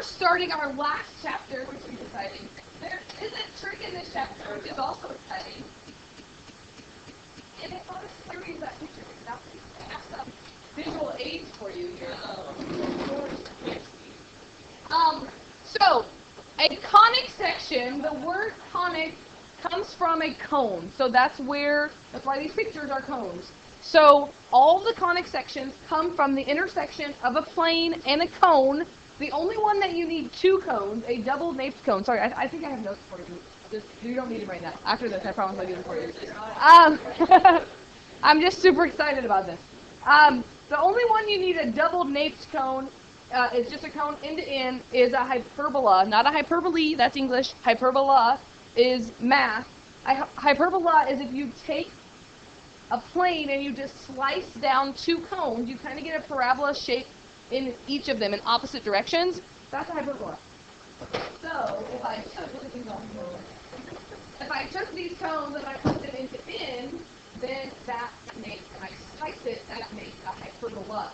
are starting our last chapter, which is exciting. There is a trick in this chapter, which is also exciting. And it's on a series that picture. Now, I have some visual aids for you here. So, a conic section, the word conic comes from a cone. So that's why these pictures are cones. So all the conic sections come from the intersection of a plane and a cone. The only one that you need two cones, a double naped cone. Sorry, I think I have notes for you. You don't need them right now. After this, I promise I'll do them for you. I'm just super excited about this. The only one you need a double naped cone, is just a cone end to end, is a hyperbola. Not a hyperbole, that's English. Hyperbola is math. Hyperbola is if you take a plane and you just slice down two cones, you kind of get a parabola shape in each of them in opposite directions. That's a hyperbola. So if I took these cones and I put them into end, then that makes, and I slice it, that makes a hyperbola.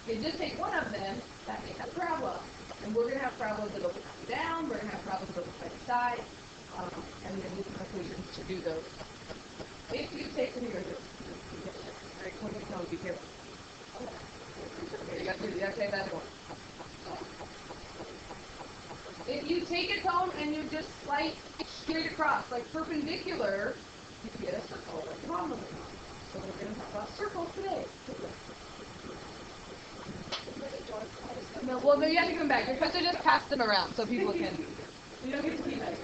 If you just take one of them, that makes a parabola. And we're going to have parabolas that go up and down, we're going to have parabolas that go side to side, and we're going to use some equations to do those. If you take them here, be careful. Okay, you gotta take that one. If you take a cone and you just slice straight across, like perpendicular, you get a circle at the bottom of it. So we're going to talk about circles today. No, you have to come back. You're supposed to just pass them around so people can. You don't get to keep it.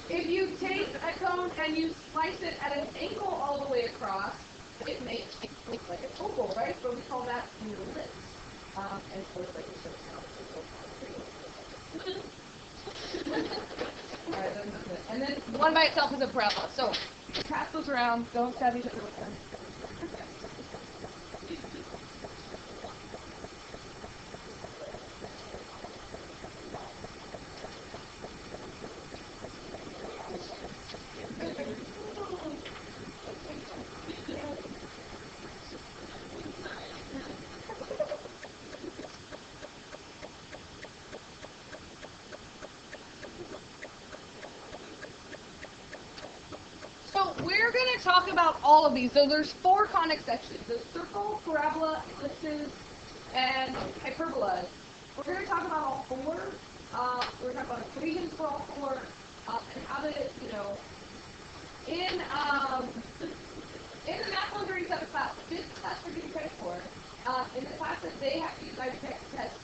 If you take a cone and you slice it at an angle all the way across, it makes it look like an oval, right? But we call that an ellipse. And so it's like a circle. Alright, that's it. And then one by itself is a parabola. So pass those around. Don't stab each other with them. We're going to talk about all of these. So there's four conic sections. There's circle, parabola, ellipses, and hyperbolas. We're going to talk about all four. We're going to talk about equations for all four, and how to, in the Math 137 class, this class we're getting credit for, in the class that they have to use IPX tests,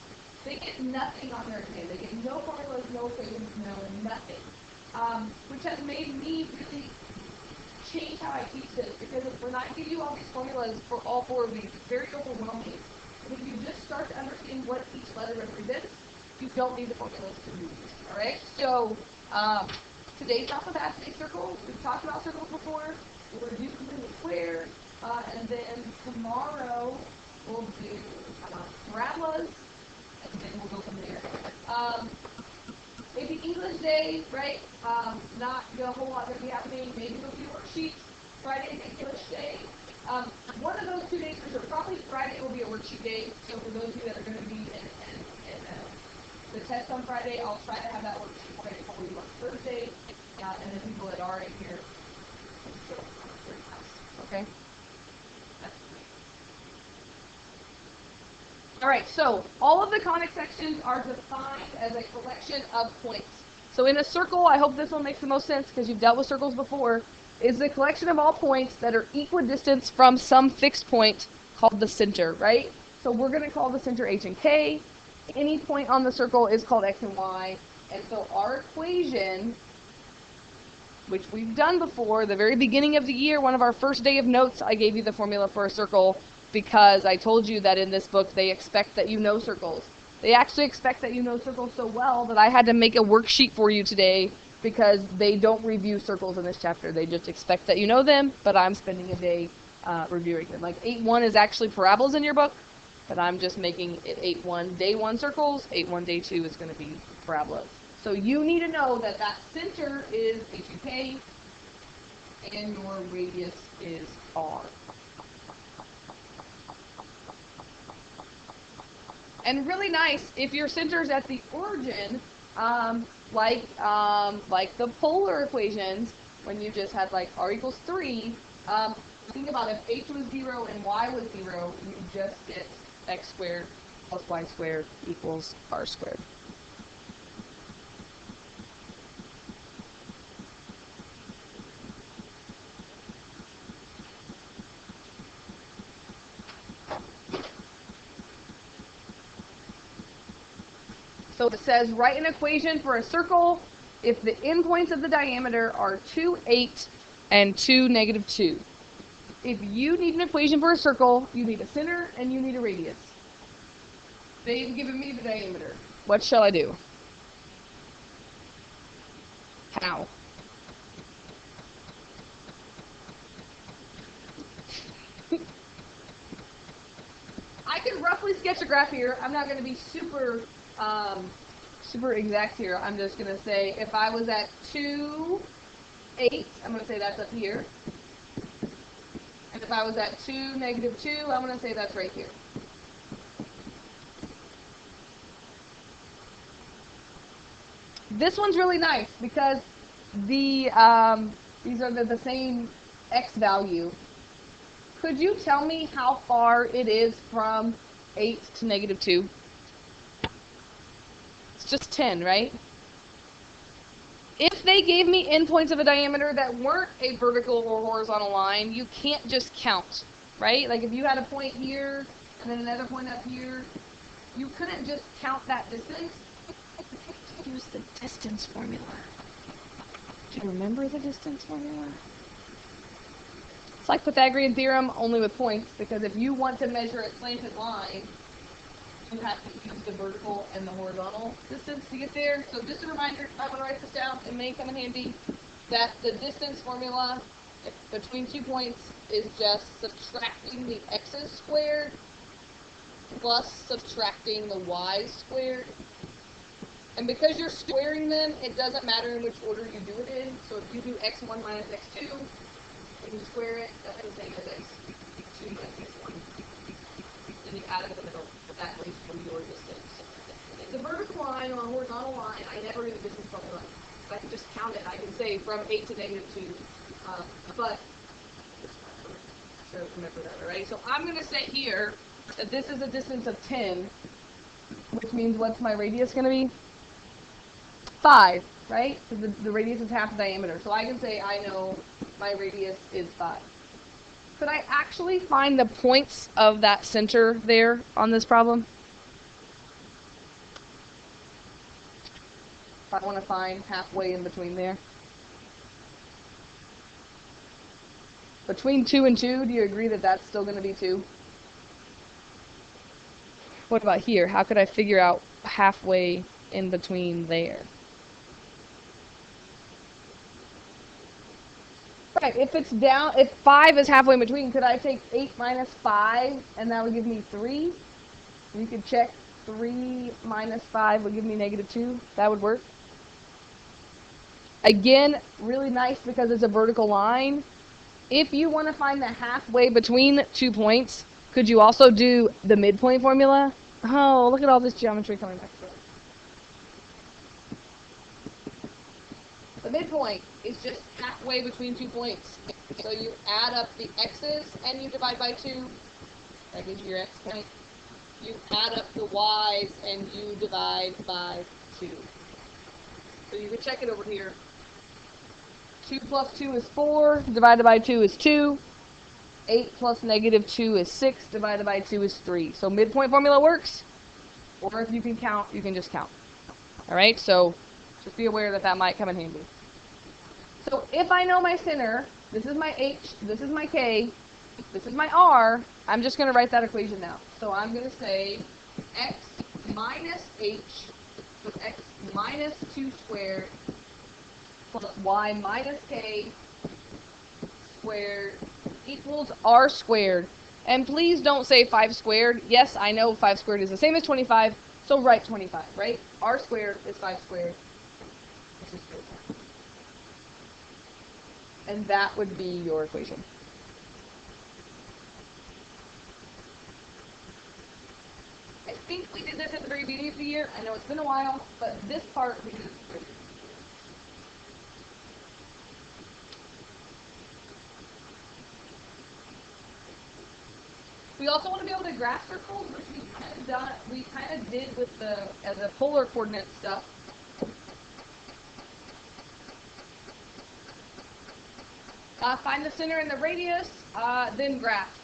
they get nothing on their exam. They get no formulas, no equations, no nothing. Which has made me really change how I teach this, because when I give you all these formulas for all four of these, it's very overwhelming. If you just start to understand what each letter represents, you don't need the formulas to do these. Alright? So, today's alphabet is circles. We've talked about circles before. We're going to do completely square. And then tomorrow we'll do parabolas, and then we'll go from there. Maybe English day, right? Not a whole lot going to be happening. Maybe a few worksheets. Friday is English day. One of those 2 days for sure. Probably Friday will be a worksheet day. So for those of you that are going to be in the test on Friday, I'll try to have that worksheet ready for you on Thursday. And the people that are in here. Okay? Alright, so all of the conic sections are defined as a collection of points. So in a circle, I hope this one makes the most sense because you've dealt with circles before, is the collection of all points that are equidistant from some fixed point called the center, right? So we're going to call the center H and K. Any point on the circle is called X and Y. And so our equation, which we've done before, the very beginning of the year, one of our first day of notes, I gave you the formula for a circle, because I told you that in this book they expect that you know circles. They actually expect that you know circles so well that I had to make a worksheet for you today because they don't review circles in this chapter. They just expect that you know them, but I'm spending a day reviewing them. Like 8-1 is actually parabolas in your book, but I'm just making it 8-1 day 1 circles, 8-1 day 2 is going to be parabolas. So you need to know that that center is H and K, and your radius is R. And really nice if your center's at the origin, like the polar equations, when you just had like r equals 3, think about if h was 0 and y was 0, you just get x squared plus y squared equals r squared. So it says, write an equation for a circle if the endpoints of the diameter are 2, 8, and 2, negative 2. If you need an equation for a circle, you need a center and you need a radius. They've given me the diameter. What shall I do? How? I can roughly sketch a graph here. I'm not going to be super exact here. I'm just going to say if I was at 2, 8, I'm going to say that's up here. And if I was at 2, negative 2, I'm going to say that's right here. This one's really nice because these are the same x value. Could you tell me how far it is from 8 to negative 2? It's just 10, right? If they gave me endpoints of a diameter that weren't a vertical or horizontal line, you can't just count, right? Like if you had a point here and then another point up here, you couldn't just count that distance. Use the distance formula. Do you remember the distance formula? It's like Pythagorean theorem, only with points, because if you want to measure a slanted line, you have to use the vertical and the horizontal distance to get there. So just a reminder, I'm going to write this down, it may come in handy, that the distance formula between 2 points is just subtracting the x's squared plus subtracting the y's squared. And because you're squaring them, it doesn't matter in which order you do it in. So if you do x1 minus x2, and you square it, that's the same as x2 minus x1. And you add it in the middle. That leaves from your distance. If it's a vertical line or a horizontal line, I never do the distance formula. I can just count it. I can say from 8 to negative 2. But, so remember that, right? So I'm going to say here that this is a distance of 10, which means what's my radius going to be? 5, right? Because the radius is half the diameter. So I can say I know my radius is 5. Could I actually find the points of that center there on this problem? If I want to find halfway in between there. Between 2 and 2, do you agree that that's still going to be 2? What about here? How could I figure out halfway in between there? Right, if it's down, if 5 is halfway in between, could I take 8 minus 5 and that would give me 3? You could check 3 minus 5 would give me negative 2. That would work. Again, really nice because it's a vertical line. If you want to find the halfway between 2 points, could you also do the midpoint formula? Oh, look at all this geometry coming back to us. The midpoint is just halfway between 2 points. So you add up the x's and you divide by 2. That gives you your x point. You add up the y's and you divide by 2. So you can check it over here. 2 plus 2 is 4, divided by 2 is 2. 8 plus negative 2 is 6, divided by 2 is 3. So midpoint formula works. Or if you can count, you can just count. Alright, so just be aware that that might come in handy. So if I know my center, this is my h, this is my k, this is my r, I'm just going to write that equation now. So I'm going to say x minus h plus x minus 2 squared plus y minus k squared equals r squared. And please don't say 5 squared. Yes, I know 5 squared is the same as 25, so write 25, right? R squared is 5 squared, which is 25. And that would be your equation. think we did this at the very beginning of the year. I know it's been a while, but this part we did. We also want to be able to graph circles, which we kind of did with the polar coordinate stuff. Find the center and the radius, then graph.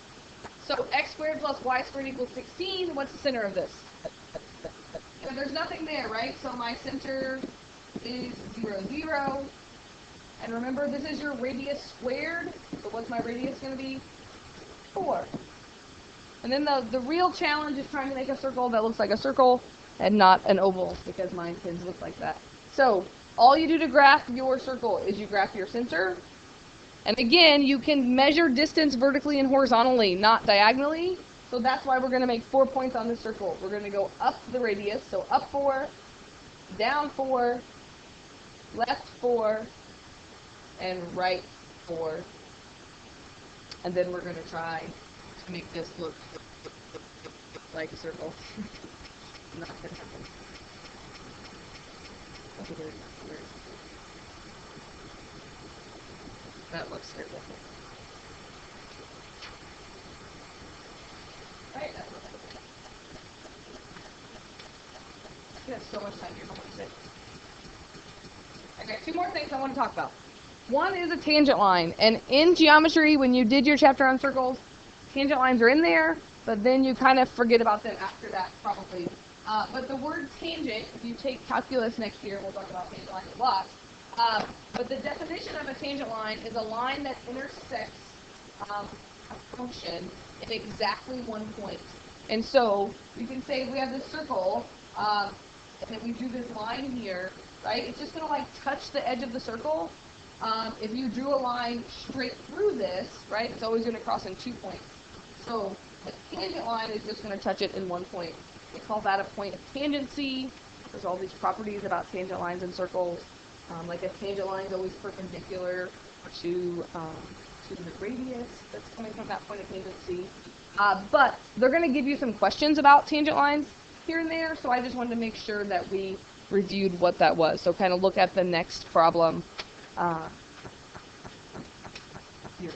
So x squared plus y squared equals 16. What's the center of this? So there's nothing there, right? So my center is 0, 0. And remember, this is your radius squared. So what's my radius going to be? 4. And then the real challenge is trying to make a circle that looks like a circle and not an oval, because mine tends to look like that. So all you do to graph your circle is you graph your center. And again, you can measure distance vertically and horizontally, not diagonally. So that's why we're going to make 4 points on this circle. We're going to go up the radius, so up 4, down 4, left 4, and right 4. And then we're going to try to make this look like a circle. Not going to happen. That looks terrible. Right? You have so much time here. I got 2 more things I want to talk about. One is a tangent line, and in geometry, when you did your chapter on circles, tangent lines are in there, but then you kind of forget about them after that, probably. But the word tangent, if you take calculus next year, we'll talk about tangent lines a lot. But the definition of a tangent line is a line that intersects a function in exactly 1 point. And so you can say we have this circle, and then we do this line here, right? It's just going to like touch the edge of the circle. If you drew a line straight through this, right, it's always going to cross in 2 points. So a tangent line is just going to touch it in 1 point. We call that a point of tangency. There's all these properties about tangent lines and circles. Like a tangent line is always perpendicular to the radius that's coming from that point of tangency. But they're going to give you some questions about tangent lines here and there, so I just wanted to make sure that we reviewed what that was. So kind of look at the next problem here.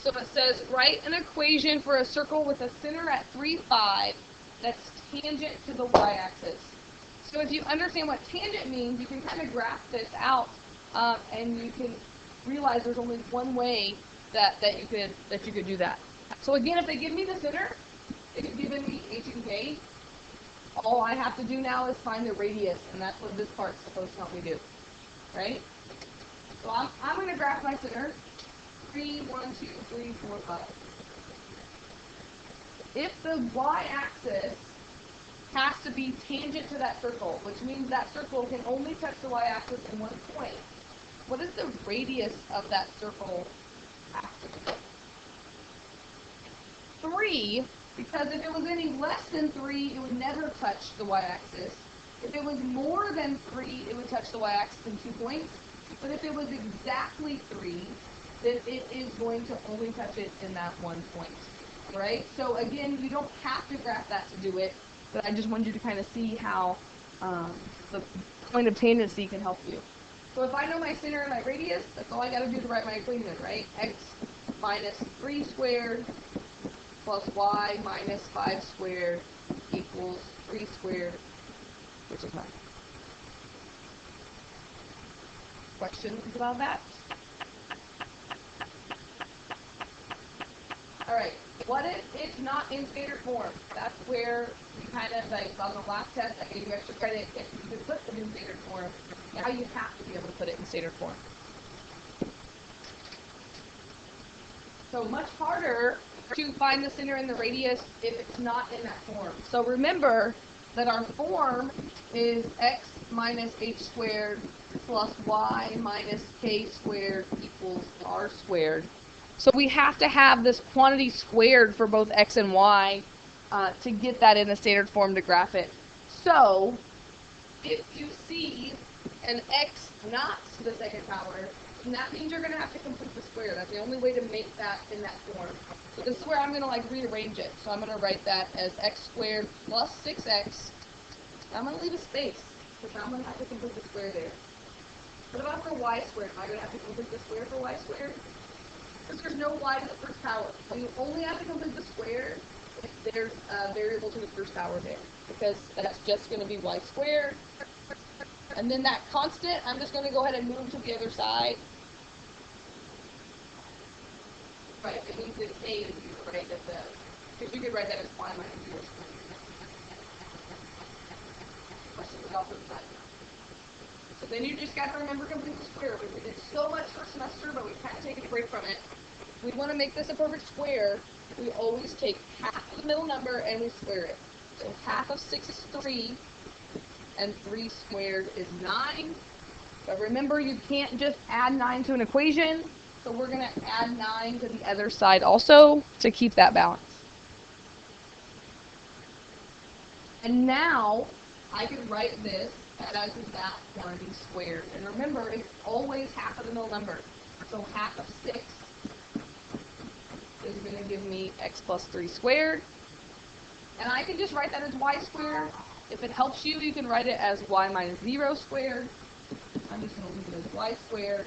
So it says, write an equation for a circle with a center at 3, 5 that's tangent to the y-axis. So if you understand what tangent means, you can kind of graph this out, and you can realize there's only one way that you could do that. So again, if they give me the center, they've given me h and k. All I have to do now is find the radius, and that's what this part's supposed to help me do, right? So I'm going to graph my center. 3, 1, 2, 3, 4, 5. If the y-axis has to be tangent to that circle, which means that circle can only touch the y-axis in 1 point, what is the radius of that circle have to be? 3, because if it was any less than 3, it would never touch the y-axis. If it was more than 3, it would touch the y-axis in 2 points. But if it was exactly 3, then it is going to only touch it in that 1 point, right? So again, you don't have to graph that to do it, but I just wanted you to kind of see how the point of tangency can help you. So if I know my center and my radius, that's all I got to do to write my equation, right? X minus 3 squared plus y minus 5 squared equals 3 squared, which is 9. Questions about that? All right, what if it's not in standard form? That's where you kind of, like on the last test, I gave you extra credit if you could put it in standard form. Now you have to be able to put it in standard form. So much harder to find the center and the radius if it's not in that form. So remember that our form is x minus h squared plus y minus k squared equals r squared. So we have to have this quantity squared for both x and y to get that in a standard form to graph it. So if you see an x not to the second power, And that means you're going to have to complete the square. That's the only way to make that in that form. So this is where I'm going to like rearrange it. So I'm going to write that as x squared plus 6x. I'm going to leave a space because I'm going to have to complete the square there. What about for y squared? Am I going to have to complete the square for y squared? Because there's no y to the first power. So you only have to complete the square if there's a variable to the first power there. Because that's just going to be y squared. And then that constant, I'm just going to go ahead and move to the other side. Right, it means it's a to 0, right? Because you could write that as y minus 0 squared. So then you just got to remember complete the square. We did so much for semester, but we can't take a break from it. If we want to make this a perfect square, we always take half of the middle number and we square it. So half of 6 is 3, and 3 squared is 9. But remember, you can't just add 9 to an equation. So we're going to add 9 to the other side also to keep that balance. And now I can write this as that quantity squared. And remember, it's always half of the middle number. So half of 6 is going to give me x plus 3 squared. And I can just write that as y squared. If it helps you, you can write it as y minus 0 squared. I'm just going to leave it as y squared.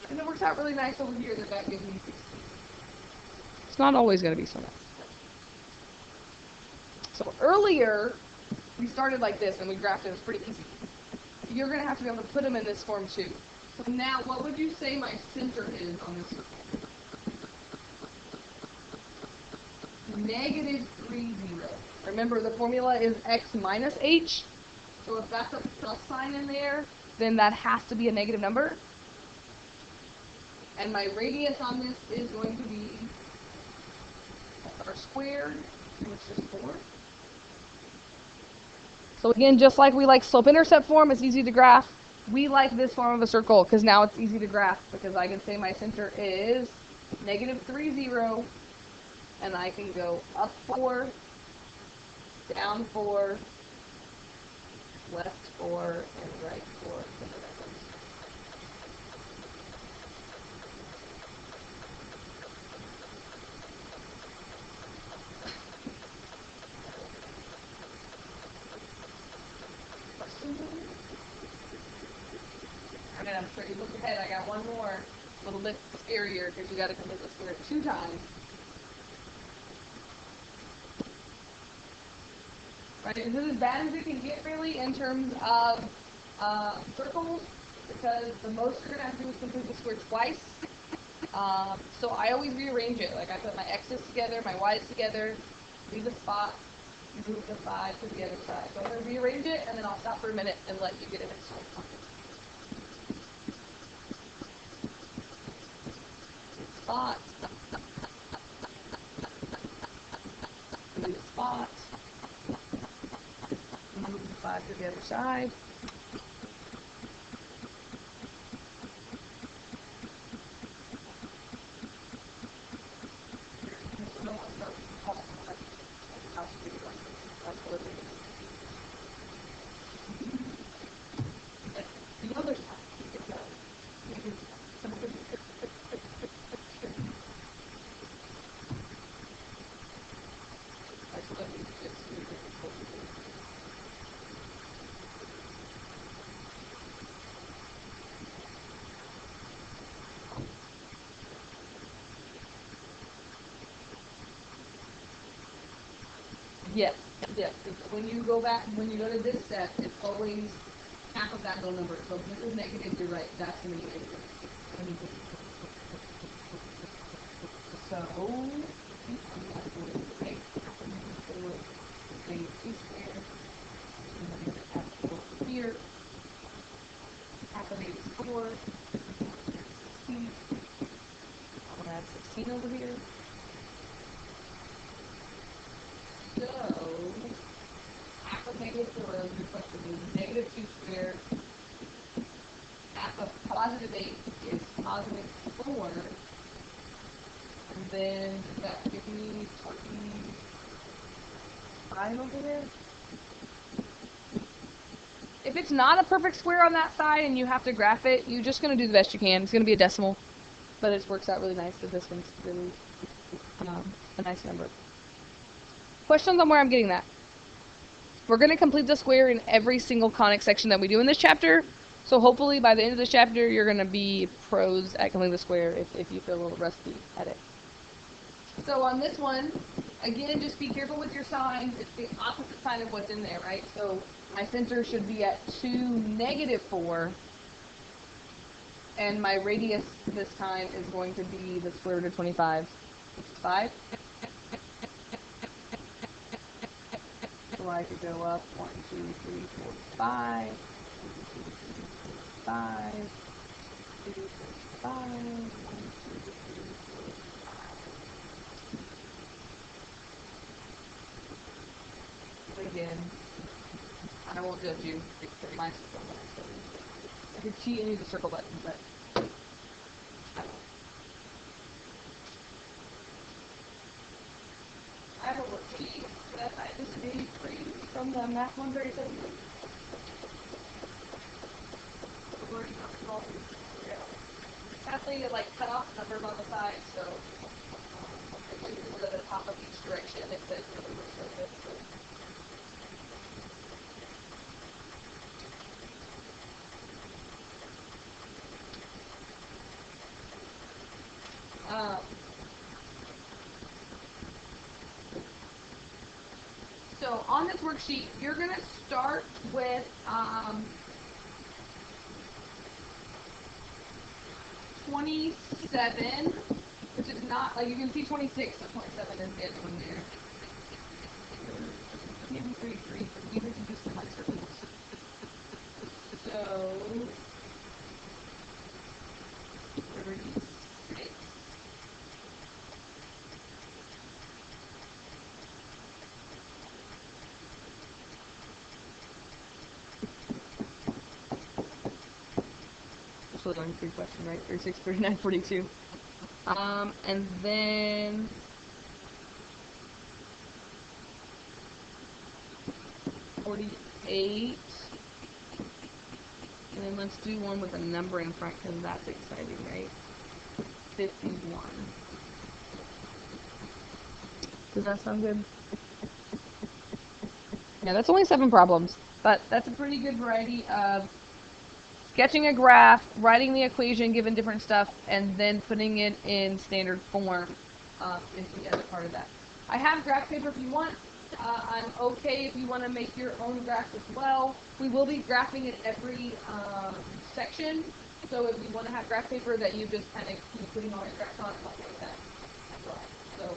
And it works out really nice over here that gives me 16. It's not always going to be so nice. So earlier, we started like this and we graphed it. It was pretty easy. You're going to have to be able to put them in this form too. So now, what would you say my center is on this circle? Negative 3, 0. Remember, the formula is x minus h. So if that's a plus sign in there, then that has to be a negative number. And my radius on this is going to be r squared, which is 4. So again, just like we like slope-intercept form, it's easy to graph. We like this form of a circle because now it's easy to graph because I can say my center is negative 3, 0. And I can go up 4, down 4, left 4, and right 4. And I'm sure you look ahead, I got one more, a little bit scarier because you got to complete the square 2 times. Right, this is as bad as it can get really in terms of circles, because the most you're going to have to do is complete the square twice. So I always rearrange it. Like I put my x's together, my y's together, leave a spot, move the 5 to the other side. So I'm going to rearrange it, and then I'll stop for a minute and let you get it installed. Spot. Move the spot. Move the 5 to the other side. Yes, yes. When you go back, when you go to this step, it's always half of that little number. So if this is negative, you're right. That's going to be negative. So, okay. Negative 2 squared. Here. Half of 8 is 4. 16. I'm going to add 16 over here. So, half of negative 4, your question is negative 2 squared. Half of positive 8 is positive 4. And then that gives me 25 over there. If it's not a perfect square on that side and you have to graph it, you're just going to do the best you can. It's going to be a decimal, but it works out really nice that this one's really a nice number. Questions on where I'm getting that? We're going to complete the square in every single conic section that we do in this chapter, so hopefully by the end of this chapter, you're going to be pros at completing the square if you feel a little rusty at it. So on this one, again, just be careful with your signs. It's the opposite sign of what's in there, right? So my center should be at 2, -4, and my radius this time is going to be the square root of 25, which is 5. So I could go up 1, 2, 3, 4, 5, 5, 2, 4, 5, 1, 2, 3, 4, 5. Again, I won't judge you. Mine's I could cheat and use the circle button, but I have a worksheet that I just made for you from the Math 137. Kathleen had cut off numbers on the side, so it was at the top of each direction. It says so on this worksheet, you're going to start with 27, which is not, you can see 26, so 27 is it from there. Maybe 33, these are just my circles. So, 36. Just really only 3 questions, right? 36, 39, 42. And then 48. And then let's do one with a number in front because that's exciting, right? 51. Does that sound good? Yeah, that's only 7 problems, but that's a pretty good variety of sketching a graph, writing the equation given different stuff, and then putting it in standard form is the other part of that. I have graph paper if you want. I'm okay if you want to make your own graphs as well. We will be graphing in every section, so if you want to have graph paper that you just kind of keep putting all your graphs on, I'll take that as well. So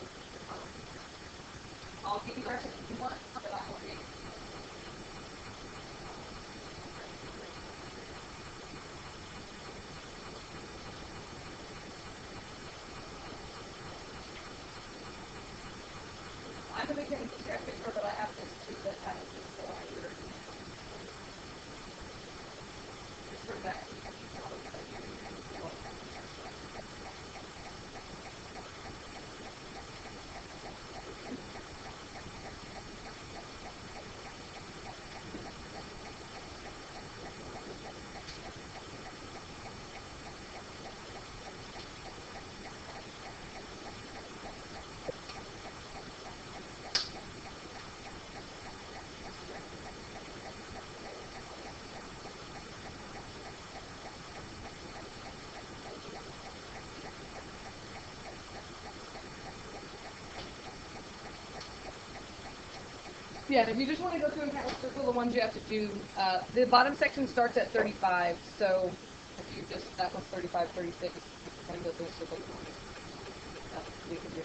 I'll give you graphs if you want, but I won't be. I'm going to make this graph paper, but I have this too that has this here. Just for that. Yeah, if you just want to go through and kind of circle the ones you have to do, the bottom section starts at 35, so if you just, that was 35, 36, you kind of go through and circle the ones. We can do.